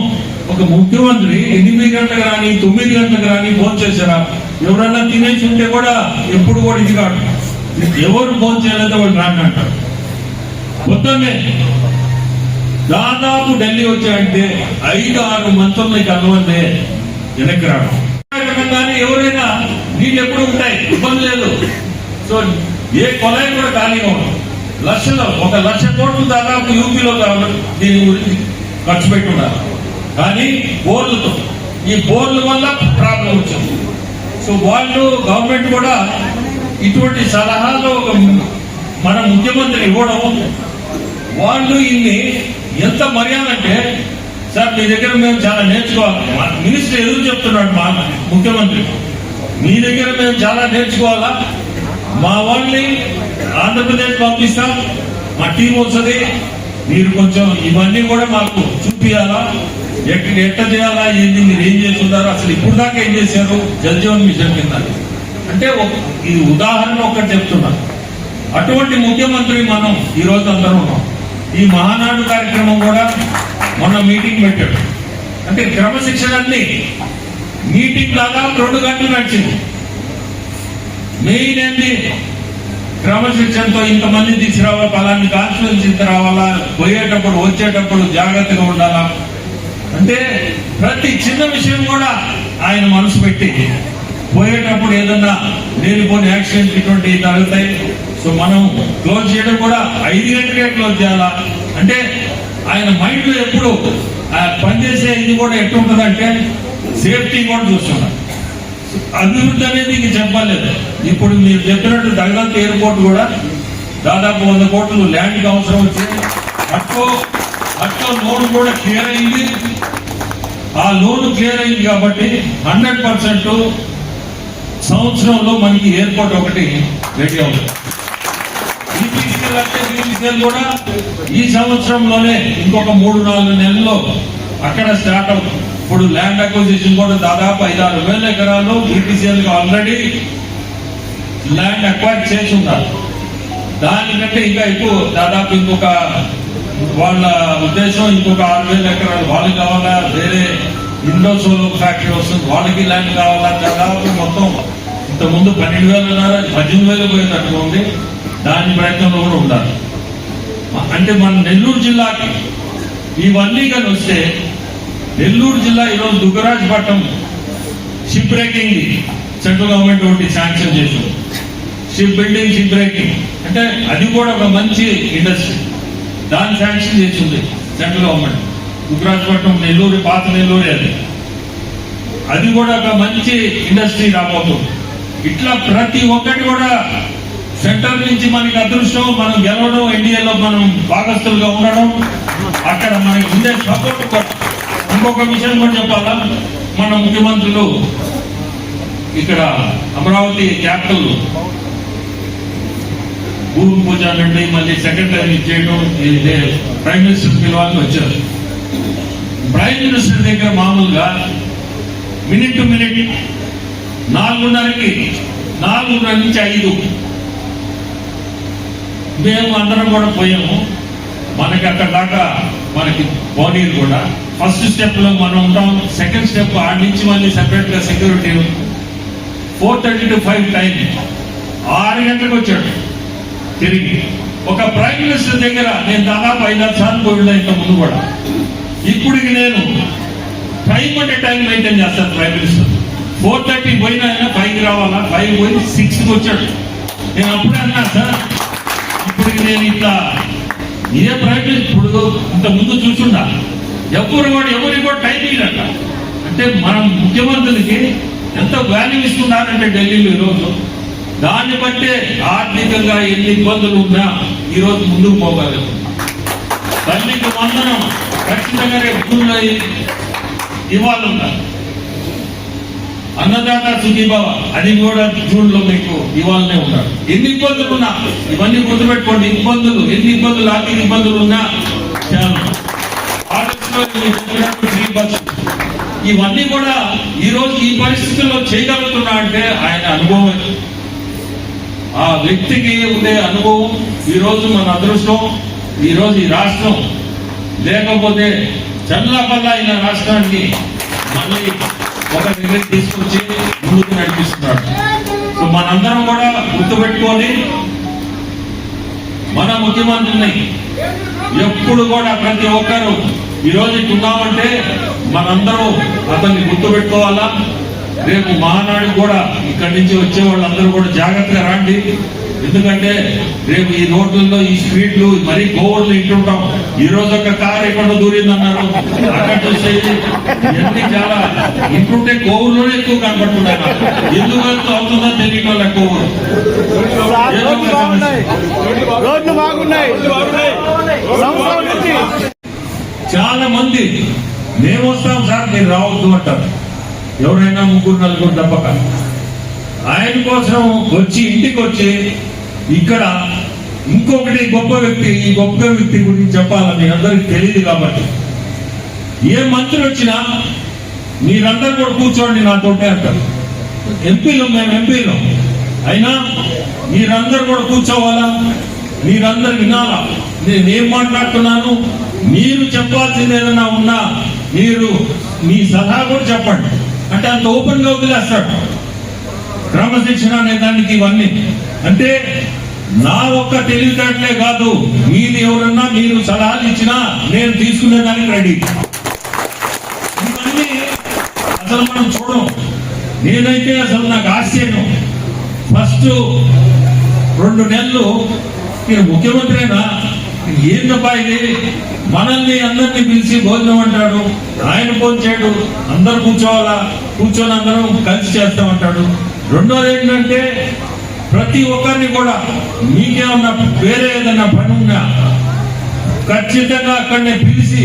ఒక ముఖ్యమంత్రి 8 గంటలకు రాని, 9 గంటలకు రాని భోజనం చేశారా? ఎవరన్నా తినేసి ఉంటే కూడా ఎప్పుడు కూడా ఇది కాదు, ఎవరు భోజనం చేయలేదో వాళ్ళు రాని అంటారు. మొత్తమే దాదాపు ఢిల్లీ వచ్చాయంటే 5-6 మంత్రులు కలవందే వెనక్కి రావడం. కానీ ఎవరైనా నీళ్ళు ఎప్పుడు ఉంటాయి, ఇబ్బంది లేదు. సో ఏ కొలాయి కూడా ఖాళీగా ఉండదు. 1,00,000 కోట్లు దాదాపు యూపీలో దీని గురించి ఖర్చు పెట్టున్నారు. కానీ బోర్లతో, ఈ బోర్ల వల్ల ప్రాబ్లం వచ్చింది. సో వాళ్ళు గవర్నమెంట్ కూడా ఇటువంటి సలహాలు మన ముఖ్యమంత్రి ఇవ్వడం, వాళ్ళు ఇన్ని ఎంత మర్యాద అంటే, సార్ మీ దగ్గర మేము చాలా నేర్చుకోవాలి. మినిస్టర్ ఎదురు చెప్తున్నాడు మా ముఖ్యమంత్రి, మీ దగ్గర మేము చాలా నేర్చుకోవాలా, మా వాళ్ళని ఆంధ్రప్రదేశ్ పంపిస్తాం, మా టీం వస్తుంది, మీరు కొంచెం ఇవన్నీ కూడా మాకు చూపియాలా, ఎట్లా చేయాలా, ఏంది, మీరు ఏం చేస్తున్నారు, అసలు ఇప్పుడు దాకా ఏం చేశారు జల్ జీవన్ మిషన్ కింద అంటే ఇది ఉదాహరణ ఒకటి చెప్తున్నాను. అటువంటి ముఖ్యమంత్రి మనం ఈరోజు అందరూ ఉన్నాం. ఈ మహానాడు కార్యక్రమం కూడా మొన్న మీటింగ్ పెట్టాడు. అంటే క్రమశిక్షణని మీటింగ్ దాదాపు 2 గంటలు నడిచింది. మెయిన్ ఏంటి, క్రమశిక్షణతో ఇంతమంది తీసుకురావాలా, పలాన్ని కాన్స్టిట్యూన్సీ తీసుకురావాలా, పోయేటప్పుడు వచ్చేటప్పుడు జాగ్రత్తగా ఉండాలా, అంటే ప్రతి చిన్న విషయం కూడా ఆయన మనసు పెట్టి పోయేటప్పుడు ఏదన్నా లేనిపోని యాక్సిడెంట్ ఇటువంటి జరుగుతాయి. సో మనం క్లోజ్ చేయడం కూడా 5 గంటలకే క్లోజ్ చేయాలా, అంటే ఆయన మైండ్ లో ఎప్పుడు పనిచేసే ఇది కూడా ఎట్లుంటుందంటే సేఫ్టీ కూడా చూస్తున్నాం. అభివృద్ధి అనేది ఇంక చెప్పలేదు. ఇప్పుడు మీరు చెప్పినట్టు దగదంత ఎయిర్పోర్ట్ కూడా దాదాపు 100 కోట్లు ల్యాండ్కి అవసరం వచ్చింది. అట్లా లోన్ కూడా క్లియర్ అయింది. ఆ లోన్ క్లియర్ అయింది కాబట్టి 100% సంవత్సరంలో మనకి ఎయిర్పోర్ట్ ఒకటి రెడీ అవుతుంది. ఈపీసీఎల్ అంటే బీపీసీఎల్ కూడా ఈ సంవత్సరంలోనే ఇంకొక 3-4 నెలల్లో అక్కడ స్టార్ట్ అవుతుంది. ఇప్పుడు ల్యాండ్ అక్విజిషన్ కూడా దాదాపు 5-6 వేల ఎకరాలు ఈపీసీఎల్ ఆల్రెడీ ల్యాండ్ అక్వైర్ చేసి ఉన్నారు. దానికంటే ఇంకా ఎక్కువ దాదాపు ఇంకొక వాళ్ళ ఉద్దేశం ఇంకొక 6,000 ఎకరాలు వాళ్ళు కావాలా, వేరే ఇండో సోలార్ ఫ్యాక్టరీ వస్తుంది వాళ్ళకి ల్యాండ్ కావాలా. దాదాపు మొత్తం ఇంతకుముందు 12,000 18,000 పోయేటట్టుగా ఉంది. దాని ప్రయత్నంలో కూడా ఉండాలి. అంటే మన నెల్లూరు జిల్లాకి ఇవన్నీ కానీ వస్తే నెల్లూరు జిల్లా ఈరోజు Dugarajapatnam ship breaking central government ఒకటి శాంక్షన్ చేసింది. షిప్ బిల్డింగ్, షిప్ బ్రేకింగ్ అంటే అది కూడా ఒక మంచి ఇండస్ట్రీ. దాన్ని శాంక్షన్ చేసింది సెంట్రల్ గవర్నమెంట్. దుగ్గరాజపట్నం నెల్లూరు, పాత నెల్లూరు అది కూడా ఒక మంచి ఇండస్ట్రీ రాబోతుంది. ఇట్లా ప్రతి ఒక్కటి కూడా సెంటర్ నుంచి మనకి అదృష్టం, మనం గెలవడం, ఎన్డీఏలో మనం భాగస్తులుగా ఉండడం, అక్కడ మనకి ఉండే సపోర్ట్. ఇంకొక విషయం కూడా చెప్పాలా, మన ముఖ్యమంత్రులు ఇక్కడ అమరావతి క్యాపిటల్ భూమి పూజ నుండి మళ్ళీ సెకండ్ టైం చేయడం, ప్రైమ్ మినిస్టర్ పిలవాలని వచ్చారు. ప్రైమ్ మినిస్టర్ దగ్గర మామూలుగా మినిట్ టు మినిట్ 4:30కి 4:30 నుంచి 5 మేము అందరం కూడా పోయాము. మనకి అక్కడ దాకా మనకి బోనీలు కూడా ఫస్ట్ స్టెప్ లో మనం ఉంటాం. సెకండ్ స్టెప్ ఆడి నుంచి మళ్ళీ సెపరేట్ గా సెక్యూరిటీ 4:30 to 5 టైం 6 గంటలకు వచ్చాడు తిరిగి. ఒక ప్రైమ్ మినిస్టర్ దగ్గర నేను దాదాపు 5-6 సార్లు పోయినా ఇంత ముందు కూడా. ఇప్పటికి నేను టైం అంటే టైం మెయింటైన్ చేస్తాను. ప్రైమ్ మినిస్టర్ 4:30 పోయినా అయినా 5కి రావాలా, 5 పోయి 6కి వచ్చాడు. నేను అప్పుడే అన్నా సార్, ఇప్పటికి నేను ఇట్లా ఏ ప్రైమ్ మినిస్టర్ ఇప్పుడు ఇంత ముందు చూసుండా ఎవరికి కూడా టైం ఇవ్వట. అంటే మనం ముఖ్యమంత్రులకి ఎంత వాల్యూ ఇస్తున్నారంటే ఢిల్లీలో ఈరోజు. దాన్ని బట్టే ఆర్థికంగా ఎన్ని ఇబ్బందులు ఉన్నా ఈరోజు ముందుకు పోగలుగుతాం. తల్లికి వందనం ఖచ్చితంగా రేపు జూన్లో ఇవ్వాలన్నా. అన్నదాత సుఖీభావ అది కూడా జూన్ లో మీకు ఇవ్వాలనే ఉంటారు. ఎన్ని ఇబ్బందులు ఉన్నా ఇవన్నీ గుర్తుపెట్టుకోండి. ఎన్ని ఇబ్బందులు ఆర్థిక ఇబ్బందులు ఉన్నా ఇవన్నీ కూడా ఈ రోజు ఈ పరిస్థితుల్లో చేయగలుగుతున్నా అంటే ఆయన అనుభవం. ఆ వ్యక్తికి ఉండే అనుభవం ఈ రోజు మన అదృష్టం. ఈ రోజు ఈ రాష్ట్రం లేకపోతే చల్లపల్ల అయిన రాష్ట్రాన్ని మళ్ళీ ఒక దగ్గర తీసుకొచ్చి ముందుకు నడిపిస్తున్నాడు. సో మనందరం కూడా గుర్తుపెట్టుకొని మన ముఖ్యమంత్రిని ఎప్పుడు కూడా ప్రతి ఒక్కరు ఈరోజు ఇట్టున్నామంటే మనందరూ అతన్ని గుర్తుపెట్టుకోవాలా. రేపు మహానాడు కూడా ఇక్కడి నుంచి వచ్చే వాళ్ళందరూ కూడా జాగ్రత్తగా రండి. ఎందుకంటే రేపు ఈ రోడ్లలో ఈ స్ట్రీట్లు మరీ గోవులు ఇంటుంటాం. ఈ రోజు ఒక కారు ఎక్కడో దూరిందన్నారు, అక్కడ చూస్తే ఇవన్నీ చాలా ఇంటుంటే గోవుల్లోనే ఎక్కువ కనపడుతున్నాయి. ఎందుకు వెళ్తూ అవుతుందో తెలియని వాళ్ళ గోవులు చాలా మంది మేము వస్తాం సార్ మీరు రావద్దు అంటారు. ఎవరైనా 3-4 తప్పక. ఆయన కోసం వచ్చి ఇంటికి వచ్చి ఇక్కడ ఇంకొకటి గొప్ప వ్యక్తి, ఈ గొప్ప వ్యక్తి గురించి చెప్పాలని అందరికి తెలియదు. కాబట్టి ఏ మంత్రి వచ్చినా మీరందరూ కూడా కూర్చోండి నాతోటే అంటారు. మేము ఎంపీలు అయినా మీరందరూ కూడా కూర్చోవాలా, మీరందరూ వినాలా. నేనేం మాట్లాడుతున్నాను, మీరు చెప్పాల్సింది ఏదైనా ఉన్నా మీరు మీ సలహా కూడా చెప్పండి. అంటే అంత ఓపెన్ గా వదిలేస్తాడు. క్రమశిక్షణ అనే దానికి ఇవన్నీ అంటే నా ఒక్క తెలివితేటలే కాదు, మీరు ఎవరన్నా మీరు సలహాలు ఇచ్చినా నేను తీసుకునేదానికి రెడీ. ఇవన్నీ అసలు మనం చూడం. నేనైతే అసలు నాకు ఆశ్చర్యం. ఫస్ట్ 2 నెలలు మీరు ముఖ్యమంత్రినా ఏందబ్బా ఇది, మనల్ని అందరినీ పిలిచి భోజనం అంటాడు, ఆయన భోంచాడు, అందరు కూర్చోవాలా, కూర్చొని అందరం కలిసి చేస్తామంటాడు. రెండోది ఏంటంటే ప్రతి ఒక్కరిని కూడా మీకేమన్నా వేరే ఏదైనా పని ఉన్నా ఖచ్చితంగా అక్కడనే పిలిచి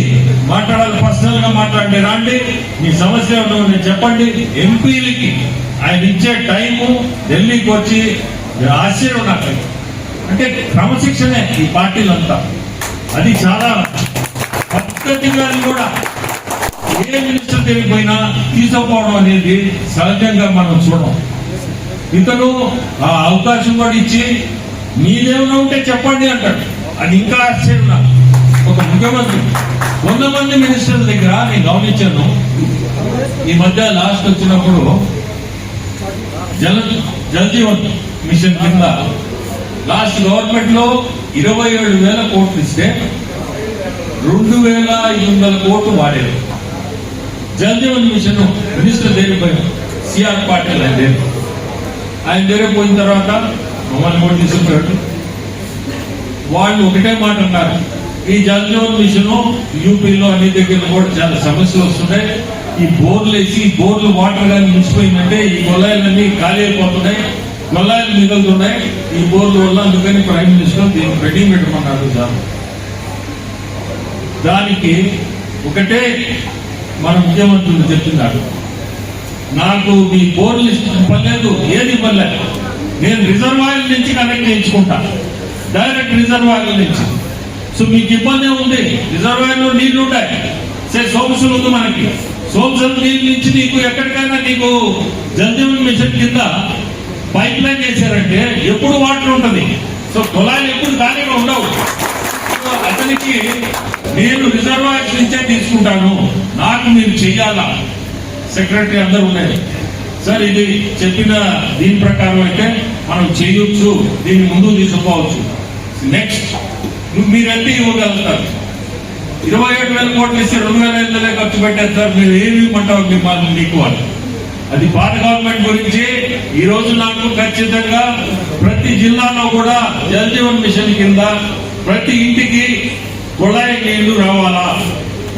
మాట్లాడాలి, పర్సనల్ గా మాట్లాడండి, రాండి మీ సమస్య ఏమో నేను చెప్పండి. ఎంపీలకి ఆయన ఇచ్చే టైము ఢిల్లీకి వచ్చి ఆశ్చర్యం నాకు. అంటే క్రమశిక్షణే ఈ పార్టీలంతా, అది చాలా పద్ధతిగా కూడా ఏ మినిస్టర్ తెలియపోయినా తీసుకుపోవడం అనేది సహజంగా మనం చూడం. ఇతను ఆ అవకాశం కూడా ఇచ్చి మీదేమైనా ఉంటే చెప్పండి అంటాడు. అది ఇంకా ఆశ్చర్యం నాకు. ఒక ముఖ్యమంత్రి 100 మంది మినిస్టర్ల దగ్గర నేను గమనించాను. ఈ మధ్య లాస్ట్ వచ్చినప్పుడు జల్ జీవన్ మిషన్ కింద లాస్ట్ గవర్నమెంట్ లో 27,000 కోట్లు ఇస్తే 2,500 కోట్లు వాడారు. జల్ జీవన్ మిషన్ మినిస్టర్ దగ్గర పోయాం, సిఆర్ పాటిల్ ఆయన దగ్గర పోయిన తర్వాత మమ్మల్ని కూడా తీసుకున్నాడు. వాళ్ళు ఒకటే మాట అన్నారు, ఈ జల్ జీవన్ మిషన్ యూపీలో అన్ని దగ్గర కూడా చాలా సమస్యలు వస్తున్నాయి. ఈ బోర్లు వేసి ఈ బోర్లు వాటర్ కానీ నిలిచిపోయిందంటే ఈ కొల్లాయిలన్నీ ఖాళీ అయిపోతున్నాయి, కొల్లాయిలు మిగులుతున్నాయి ఈ బోర్ల వల్ల. అందుకని ప్రైమ్ మినిస్టర్ దీన్ని పెండింగ్ పెట్టమన్నారు సార్. దానికి ఒకటే మన ముఖ్యమంత్రులు చెప్తున్నారు, నాకు మీ బోర్లు ఇవ్వలేదు, ఏది ఇవ్వలేదు, నేను రిజర్వాయర్ నుంచి కనెక్ట్ చేయించుకుంటా, డైరెక్ట్ రిజర్వాయర్ నుంచి. సో మీకు ఇబ్బంది ఉంది, రిజర్వాయర్ లో నీళ్లు ఉంటాయి, సోమసులు ఉంది మనకి, సోమసులు నీళ్ళ నుంచి నీకు ఎక్కడికైనా నీకు జల్ జీవన్ మిషన్ కింద పైప్ లైన్ చేశారంటే ఎప్పుడు వాటర్ ఉంటుంది. సో కుళాయిలు ఎప్పుడు ఖాళీగా ఉండవు. సో అతనికి నేను రిజర్వాయర్స్ నుంచే తీసుకుంటాను, నాకు మీరు చెయ్యాలా. సెక్రటరీ అందరూ ఉన్నాయి సార్, ఇది చెప్పిన దీని ప్రకారం అయితే మనం చేయొచ్చు, దీన్ని ముందుకు తీసుకుపోవచ్చు. నెక్స్ట్ మీరంటే ఇవ్వగలుగుతారు. 27,000 కోట్లు ఇస్తే 2,500 ఖర్చు పెట్టారు సార్, మీరు ఏమి ఇవ్వమంటారు మిమ్మల్ని మీకు వాళ్ళు. అది పాత గవర్నమెంట్ గురించి. ఈ రోజు నాకు ఖచ్చితంగా ప్రతి జిల్లాలో కూడా జల్ జీవన్ మిషన్ కింద ప్రతి ఇంటికి కుళాయి నీళ్లు రావాలా,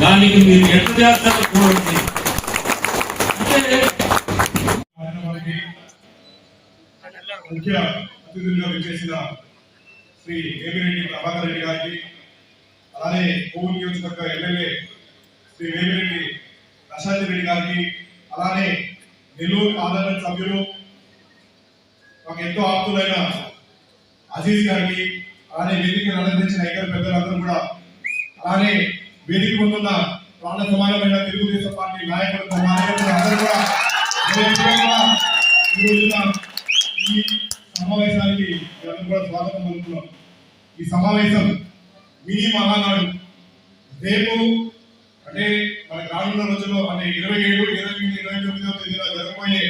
దానికి మీరు ఎట్లా చేస్తారో చూడండి. ముఖ్య అతిథులుగా విచ్చేసిన శ్రీ వేమిరెడ్డి ప్రభాకర్ రెడ్డి గారికి, అలానే కోవూరు నియోజకవర్గ ఎమ్మెల్యే శ్రీ వేమిరెడ్డి ప్రశాంత్ రెడ్డి గారికి, అలానే నెల్లూరు పార్లమెంట్ సభ్యులు మాకు ఎంతో ఆప్తులైన అజీజ్ గారికి, అలానే వేదికను అలంకరించిన ఇతర పెద్దలందరూ కూడా, అలానే వేదిక ముందున్న ప్రాణ సమానమైన తెలుగుదేశం పార్టీ నాయకులు అందరూ కూడా ఈ రోజున ఈ సమావేశానికి అందరూ కూడా స్వాగతం పలుకుతున్నాం. ఈ సమావేశం మినీ మహానాడు రేపు అంటే మన రానున్న రోజుల్లో అంటే 27, 28, 29వ తేదీన జరగబోయే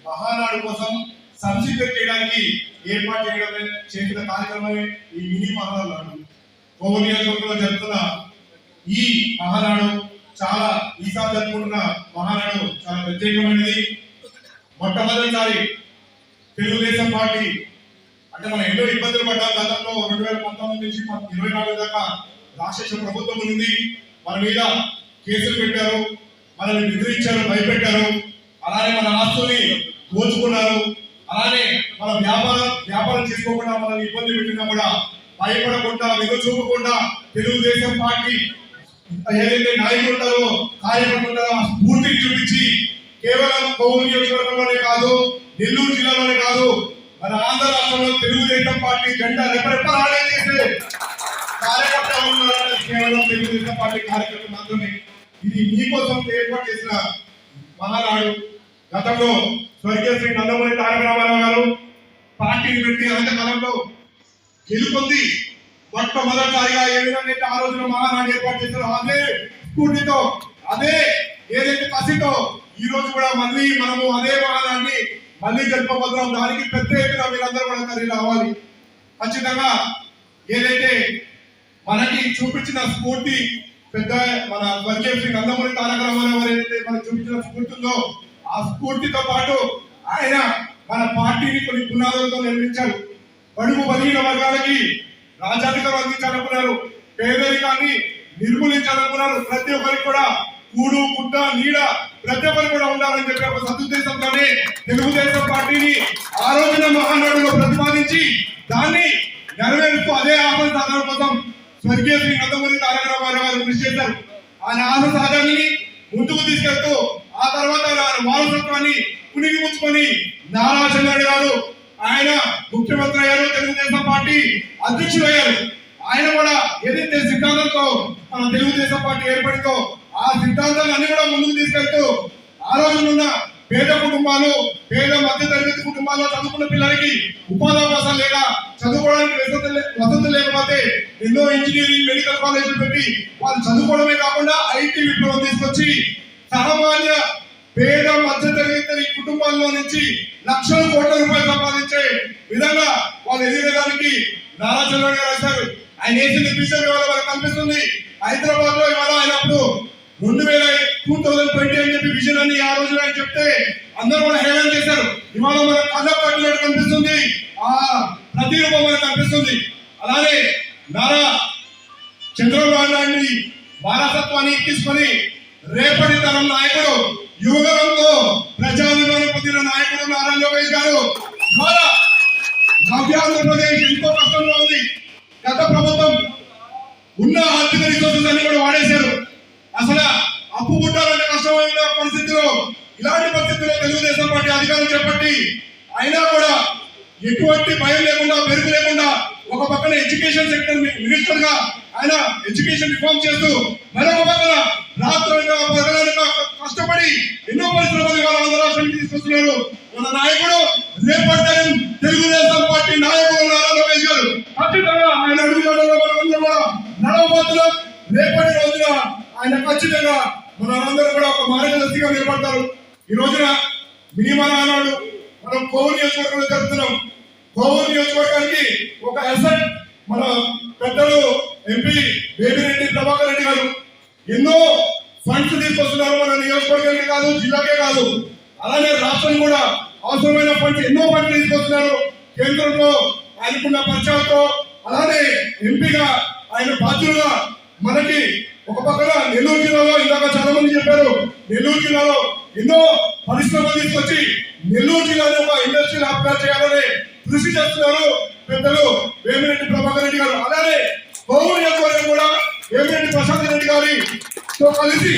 మహానాడు కోసం సంసిద్ధం చేయడానికి ఏర్పాటు చేసిన కార్యక్రమమే ఈ మినీ మహానాడు. కోవూరు నియోజకవర్గంలో జరుగుతున్న ఈ మహానాడు చాలా ఈసారి జరుపుకుంటున్న మహానాడు చాలా ప్రత్యేకమైనది. మొట్టమొదటిసారి తెలుగుదేశం పార్టీ అంటే మనం ఎన్నో ఇబ్బందులు పడ్డాం గతంలో. 2019 నుంచి 24 దాకా రాష్ట్ర ప్రభుత్వం ఉంది, మన మీద కేసులు పెట్టారు, మనల్ని బెదిరించారు, భయపెట్టారు, అలానే మన ఆస్తుల్ని దోచుకున్నారు, అలానే మన వ్యాపారం చేసుకోకుండా మనల్ని ఇబ్బంది పెట్టినా కూడా భయపడకుండా వెనుచూపకుండా తెలుగుదేశం పార్టీ ఏదైతే నాయకులు ఉంటారో కార్యకర్తలు ఉంటారో ఆ స్ఫూర్తిని చూపించి కేవలం కోవూరు నియోజకవర్గంలోనే కాదు, నెల్లూరు జిల్లాలోనే కాదు, మన ఆంధ్ర రాష్ట్రంలో తెలుగుదేశం పార్టీ జెండా రెపరెపలాడే చేసే కార్యకర్తలు ఉన్నారని కేవలం తెలుగుదేశం పార్టీ కార్యకర్తలు మాత్రమే. ఇది మీకోసం ఏర్పాటు చేసిన మహానాడు. గతంలో స్వర్గీయ శ్రీ నందమూరి తారక రామారావు గారు పార్టీని పెట్టి అంతకాలంలో గెలుపొంది మొట్టమొదటిసారిగా ఏ విధంగా ఆ రోజున మహానాడు ఏర్పాటు చేశారో అదే స్ఫూర్తితో, అదే ఏదైతే కసితో ఈ రోజు కూడా మళ్ళీ మనము అదే మహానాడిని మళ్ళీ జరుపుకోబోతున్నాం. దానికి పెద్ద ఎత్తున మీరందరూ కూడా తరలి రావాలి. ఖచ్చితంగా ఏదైతే మనకి చూపించిన స్ఫూర్తి పెద్ద మన స్వర్గీయ శ్రీ నందమూరి తారక రామారావు ఏదైతే మనకు చూపించిన స్ఫూర్తి ఉందో ఆ స్ఫూర్తితో పాటు ఆయన మన పార్టీని కొన్ని పునాదులతో నిర్మించారు. బడుగు బలహీన వర్గాలకి రాజ్యాధికారం అందించాలనుకున్నారు, పేదరికాన్ని నిర్మూలించాలనుకున్నారు, ప్రతి ఒక్కరికి కూడా కూడు గుడ్డ నీడ ప్రతి ఒక్కరు కూడా ఉండాలని చెప్పి ఒక సదుద్దేశంతోనే తెలుగుదేశం పార్టీని ఆ రోజున మహానాడులో ప్రతిపాదించి దాన్ని నెరవేరుస్తూ అదే ఆపద సాధన కోసం స్వర్గీయ శ్రీ నందమూరి తారక రామారావు గారు కృషి చేశారు. ఆయన ఆశ సాధనని ముందుకు తీసుకెళ్తూ ఆ తర్వాత వారసత్వాన్ని పుణిగి పుచ్చుకొని నారా చంద్రబాబు గారు ఆయన ముఖ్యమంత్రి అయ్యారు, తెలుగుదేశం పార్టీ అధ్యక్షుడు అయ్యారు. ఆయన కూడా ఏదైతే సిద్ధాంతంతో మన తెలుగుదేశం పార్టీ ఏర్పడిందో ఆ సిద్ధాంతాన్ని అన్ని కూడా ముందుకు తీసుకెళ్తూ ఆ రోజునున్న పేద కుటుంబాలు, పేద మధ్య తరగతి కుటుంబాల్లో చదువుకున్న పిల్లలకి ఉపాధి అవకాశాలు లేక చదువుకోవడానికి వసతులు లేకపోతే ఎన్నో ఇంజనీరింగ్ మెడికల్ కాలేజీలు పెట్టి వాళ్ళు చదువుకోవడమే కాకుండా ఐటీ విప్లవం తీసుకొచ్చి సామాన్య పేద మధ్య తరగతి కుటుంబాల్లో నుంచి లక్షల కోట్ల రూపాయలు సంపాదించే విధంగా వాళ్ళు ఎదిగడానికి నారా చంద్రబాబు గారు రాశారు. ఆయన వేసిన విషయం ఇవాళ మనకు కనిపిస్తుంది. హైదరాబాద్ లో ఇవాళ ఆయన అప్పుడు 2020 అని చెప్పి విజన్ అని ఆ రోజు ఆయన చెప్తే అందరూ కూడా హేళన చేశారు. ఇవాళ మన కళ్ళ పట్టినట్టు కనిపిస్తుంది, ఆ ప్రతిరూపం మనకు కనిపిస్తుంది. అలానే నారా చంద్రబాబు నాయుడిని వారసత్వాన్ని తీసుకొని రేపటి తరం నాయకుడు, యువగలంతో ప్రజాభిమానం పొందిన నాయకుడు నారా లోకేష్ గారు ద్వారా నవ్యాంధ్రప్రదేశ్ ఎంతో కష్టంలో ఉంది. గత ప్రభుత్వం ఉన్న ఆర్థిక రిసోర్సెస్ అన్ని కూడా వాడేశారు. అసలు అప్పు పుట్టాలంటే కష్టమైన పరిస్థితిలో, ఇలాంటి పరిస్థితుల్లో తెలుగుదేశం పార్టీ అధికారం చేపట్టి అయినా కూడా ఎటువంటి భయం లేకుండా, బెరుకు లేకుండా ఒక పక్కన ఎడ్యుకేషన్ సెక్టర్ మినిస్టర్ గా ఆయన ఎడ్యుకేషన్ రిఫార్మ్ చేస్తూ మరొక పక్కన రాత్రులుగా పగలనగా కష్టపడి ఎన్నో పరిశ్రమలు ఆంధ్ర రాష్ట్రానికి తీసుకొస్తున్నారు. మన నాయకుడు రేపటి తెలుగుదేశం పార్టీ నాయకుడు నారా లోకేష్ గారు ఖచ్చితంగా ఆయన అడుగుజాడలో మనమందరం కూడా నడవబోతున్నాం. రేపటి రోజున ఆయన ఖచ్చితంగా మనందరూ కూడా ఒక మార్గదర్శిగా నిలబడతారు. ఈ రోజున మినిమా నాడు మనం కోవూరు నియోజకవర్గంలో జరుపుతున్నాం. కోవూరు నియోజకవర్గానికి ఒక అసెట్ మన పెద్దలు ఎంపీ వేమిరెడ్డి ప్రభాకర్ రెడ్డి గారు ఎన్నో ఫండ్స్ తీసుకొస్తున్నారు. మన నియోజకవర్గానికి కాదు, జిల్లాకే కాదు, అలానే రాష్ట్రం కూడా అవసరమైన ఫండ్స్ ఎన్నో ఫండ్స్ తీసుకొస్తున్నారు. కేంద్రంలో ఆయనకున్న పరిచయాలతో అలానే ఎంపీగా ఆయన బాధ్యులుగా మనకి ఒక పక్కన నెల్లూరు జిల్లాలో ఇందాక చాలా మంది చెప్పారు, నెల్లూరు జిల్లాలో ఎన్నో పరిశ్రమలు తీసుకొచ్చి నెల్లూరు జిల్లాలో ఒక ఇండస్ట్రియల్ హబ్ గా చేయాలని కృషి చేస్తున్నారు పెద్దలు వేమిరెడ్డి ప్రభాకర్ రెడ్డి గారు. అలానే కోవూరు నియోజకవర్గం కూడా వేమిరెడ్డి ప్రశాంత్ రెడ్డి గారితో కలిసి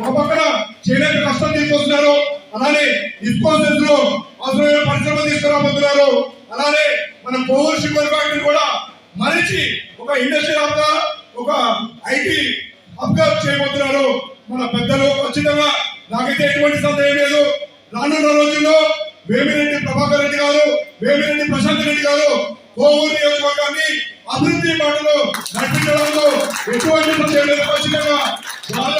ఒక పక్కన చేనేత కష్టం తీసుకొస్తున్నారు. అలానే డిస్పోజల్స్ లో అవసరమైన పరిశ్రమలు తీసుకురాబోతున్నారు. అలానే మన కోవూరు షుగర్ ఫ్యాక్టరీ కూడా మరిచి ఒక ఇండస్ట్రియల్ హబ్ గా, ఒక ఐటీ హబ్ గా చేయబోతున్నారు మన పెద్దలు. ఖచ్చితంగా నాకైతే ఎటువంటి సందేహం లేదు, రానున్న రోజుల్లో వేమిరెడ్డి ప్రభాకర్ రెడ్డి గారు, వేమిరెడ్డి ప్రశాంత్ రెడ్డి గారు కోవూరు నియోజకవర్గాన్ని అభివృద్ధి బాటలో నడిపించడంలో ఎటువంటి సందేహం లేదు. ఖచ్చితంగా వాళ్ళ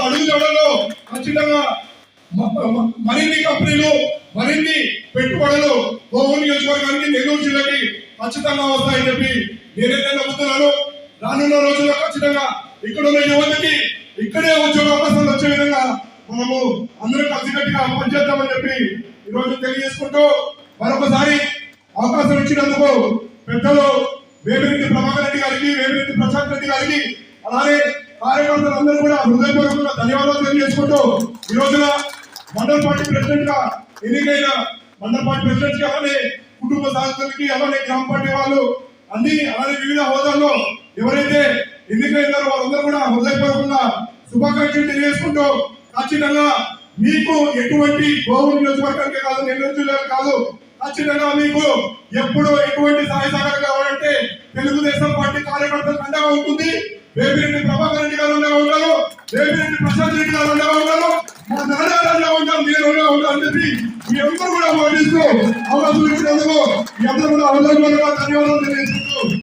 అడుగుజాడల్లో ఖచ్చితంగా మరిన్ని కంపెనీలు, మరిన్ని పెట్టుబడులు కోవూరు నియోజకవర్గానికి, నెల్లూరు జిల్లాకి ఖచ్చితంగా వస్తాయని చెప్పి నేనైతే నమ్ముతున్నాను. రానున్న రోజుల్లో ఖచ్చితంగా ఇక్కడ ఉన్న యువతకి ఇక్కడే ఉద్యోగ అవకాశాలు వచ్చే విధంగా మనము అందరూ కలిసికట్టుగా పనిచేద్దామని చెప్పి ఈరోజు తెలియజేసుకుంటూ మరొకసారి అవకాశం ఇచ్చినందుకు పెద్దలు వేమిరెడ్డి ప్రభాకర్ రెడ్డి గారికి, వేమిరెడ్డి ప్రశాంత్ రెడ్డి గారికి, అలానే కార్యకర్తలందరూ కూడా హృదయపూర్వకంగా ధన్యవాదాలు తెలియజేసుకుంటూ ఈ రోజున మండల పార్టీ ప్రెసిడెంట్ గా ఎన్నికైన మండల పార్టీ ప్రెసిడెంట్ గా అలానే కుటుంబ సభ్యులకి, అలానే గ్రామ పార్టీ వాళ్ళు అన్ని అలానే వివిధ హోదాల్లో ఎవరైతే ఎన్నికైనారో వాళ్ళందరూ కూడా హృదయపూర్వకంగా శుభాకాంక్షలు తెలియజేసుకుంటూ ఖచ్చితంగా మీకు ఎటువంటి కోవూరు నియోజకవర్గానికి కాదు, నెల్లూరు జిల్లాకు కాదు, ఖచ్చితంగా మీకు ఎప్పుడు ఎటువంటి సహాయ సహకారం కావాలంటే తెలుగుదేశం పార్టీ కార్యకర్తలకు అండగా ఉంటుంది. వేమిరెడ్డి ప్రభాకర్ రెడ్డి గారు అండగా ఉంటారు, వేమిరెడ్డి ప్రశాంత్ రెడ్డి గారు అండగా ఉంటారు, మా నాన్నగారు అండగా ఉంటారు, మీరు అండగా ఉంటారు అని చెప్పి మీ అందరూ కూడా మాటిస్తూ అవకాశం ఇచ్చినందుకు మీ అందరూ కూడా ధన్యవాదాలు తెలియజేస్తూ